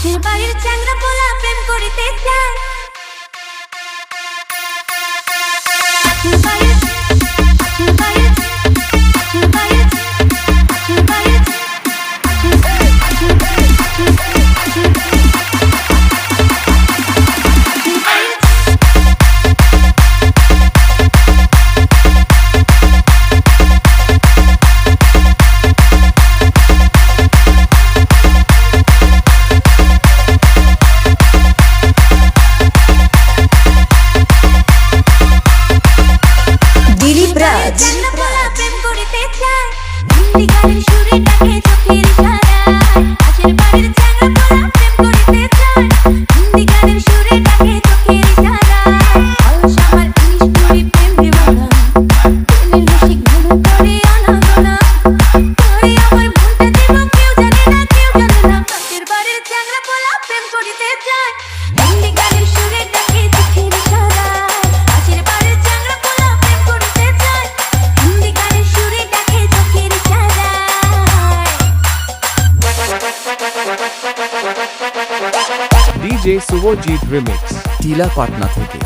পাশের বাড়ির চ্যাংড়া পোলা প্রেম করিতে চায়। পাশের বাড়ির পাশের বাড়ির পাশের বাড়ির পাশের বাড়ির পাশের চ্যাংড়া পোলা প্রেম করিতে চায়। হিন্দি গানের সুরে ডাকে চোখের ইশারায়। পাশের বাড়ির চ্যাংড়া পোলা প্রেম করিতে চায়। হিন্দি গানের সুরে ডাকে চোখের ইশারায়। অলস আমার ইলিশ পুরি প্রেম দিওয়ানা। প্রেমের রসিক মনে করে আনাগোনা। করে আমার মনটা দিব কেউ জানে না, কেউ জানে না। পাশের বাড়ির চ্যাংড়া পোলা প্রেম করিতে চায়। হিন্দি গানের সুরে ডাকে চোখের ইশারায়। পাশের বাড়ির চ্যাংড়া পোলা প্রেম করিতে চায়। হিন্দি গানের সুরে ডাকে চোখের ইশারায়। DJ Subhojit Remix টিলা পাটনা থেকে।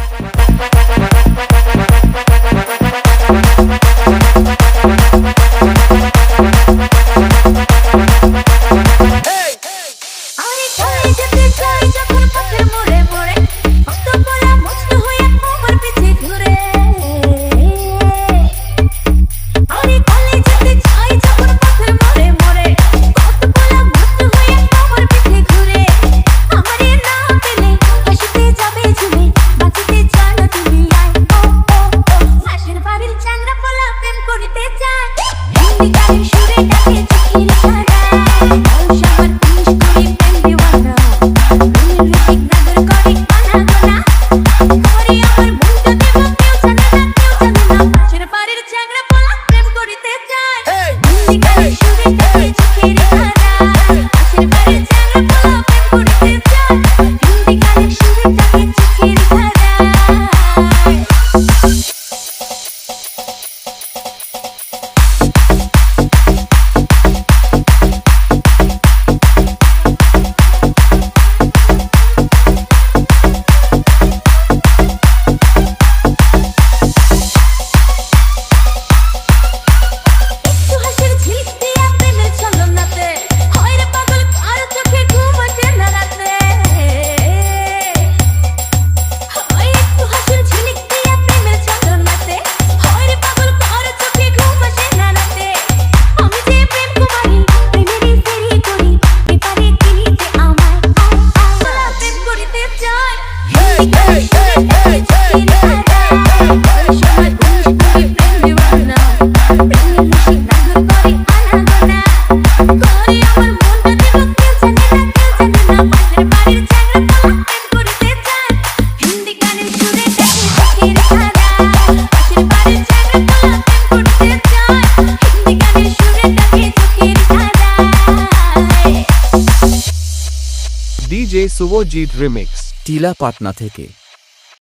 আরে চলে যেতে চাই যখন পথের মোড়ে মোড়ে। মস্ত পোলা মস্ত হয়ে আমার পিছে ঘুরে। আরে চলে যেতে চাই যখন পথের মোড়ে মোড়ে। মস্ত পোলা মস্ত হয়ে আমার পিছে ঘুরে। আমারে না পেলে হাসিতে যাবে ঝুলে। বাঁচিতে চায় না তুমি আয় ও ও ও। পাশের বাড়ির চ্যাংড়া পোলা প্রেম করিতে চায়। হিন্দি গানের সুরে ডাকে চোখের ইশারায়। অলস আমার ইলিশ পুরি প্রেম দিওয়ানা। প্রেমের রসিক নাগর করে আনাগোনা। করে আমার মনটা দিব কেউ জানে না, কেউ জানে না। পাশের বাড়ির চ্যাংড়া পোলা প্রেম করিতে চায়। হিন্দি গানের সুরে ডাকে চোখের ইশারায়। পাশের বাড়ির চ্যাংড়া পোলা প্রেম করিতে চায়। হিন্দি গানের সুরে ডাকে চোখের ইশারায়। একটু হাসির ঝিলিক দিয়া প্রেমের ছলনাতে। হয় রে পাগল কার চোখে ঘুম আসে না রাতে। হয় একটু হাসির ঝিলিক দিয়া প্রেমের ছলনাতে। হয় রে পাগল কার চোখে ঘুম আসে না রাতে। আমি যে প্রেম কুমারী প্রেমেরই ফেরি করি। এপারে কিনি যে আমায় আয় আয়। প্রেম করিতে চায়। হিন্দি গানের সুরে ডাকে চোখের ইশারায়। অলস আমার ইলিশ পুরি প্রেম দিওয়ানা। প্রেমের রসিক নাগর করে আনাগোনা। করে আমার মনটা দিব কেউ জানে না, কেউ জানে না। পাশের বাড়ির চ্যাংড়া পোলা প্রেম করিতে চায়। হিন্দি গানের সুরে ডাকে চোখের ইশারায়। পাশের বাড়ির চ্যাংড়া পোলা প্রেম করিতে চায়। হিন্দি গানের সুরে ডাকে চোখের ইশারায়। DJ Subhojit Remix টিলা পাটনা থেকে।